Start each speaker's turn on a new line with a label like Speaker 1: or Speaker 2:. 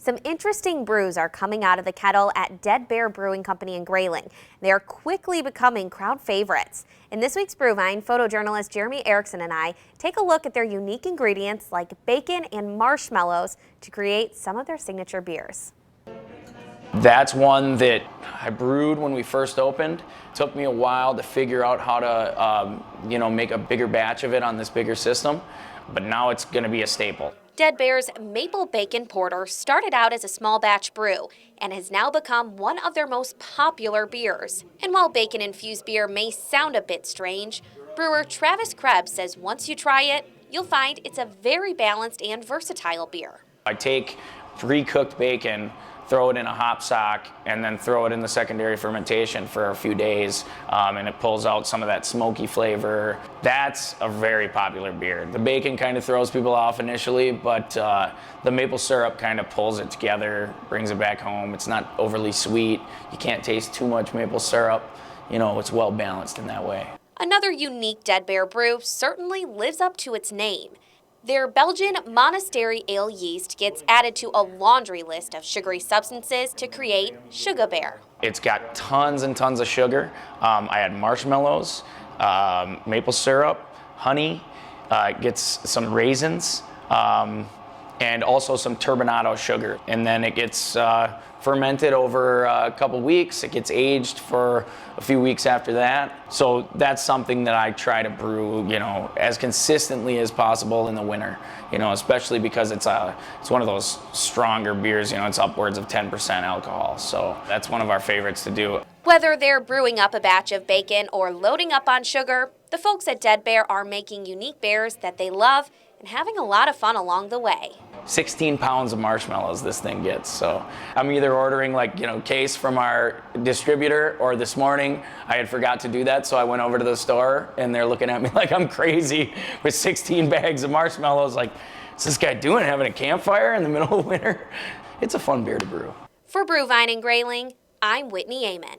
Speaker 1: Some interesting brews are coming out of the kettle at Dead Bear Brewing Company in Grayling. They are quickly becoming crowd favorites. In this week's Brewvine, photojournalist Jeremy Erickson and I take a look at their unique ingredients like bacon and marshmallows to create some of their signature beers.
Speaker 2: That's one that I brewed when we first opened. It took me a while to figure out how to make a bigger batch of it on this bigger system, but now it's going to be a staple.
Speaker 1: Dead Bear's Maple Bacon Porter started out as a small batch brew and has now become one of their most popular beers. And while bacon-infused beer may sound a bit strange, brewer Travis Krebs says once you try it, you'll find it's a very balanced and versatile beer.
Speaker 2: I take pre-cooked bacon, throw it in a hop sock, and then throw it in the secondary fermentation for a few days, and it pulls out some of that smoky flavor. That's a very popular beer. The bacon kind of throws people off initially, but the maple syrup kind of pulls it together, brings it back home. It's not overly sweet. You can't taste too much maple syrup. It's well balanced in that way.
Speaker 1: Another unique Dead Bear brew certainly lives up to its name. Their Belgian monastery ale yeast gets added to a laundry list of sugary substances to create Sugar Bear.
Speaker 2: It's got tons and tons of sugar. I had marshmallows, maple syrup, honey, it gets some raisins, and also some turbinado sugar. And then it gets fermented over a couple weeks. It gets aged for a few weeks after that. So that's something that I try to brew, as consistently as possible in the winter, especially because it's one of those stronger beers, it's upwards of 10% alcohol. So that's one of our favorites to do.
Speaker 1: Whether they're brewing up a batch of bacon or loading up on sugar, the folks at Dead Bear are making unique beers that they love and having a lot of fun along the way.
Speaker 2: 16 pounds of marshmallows this thing gets. So I'm either ordering case from our distributor, or this morning I had forgot to do that, so I went over to the store and they're looking at me like I'm crazy with 16 bags of marshmallows. Like, what's this guy doing, having a campfire in the middle of winter? It's a fun beer to brew.
Speaker 1: For Brewvine in Grayling, I'm Whitney Amen.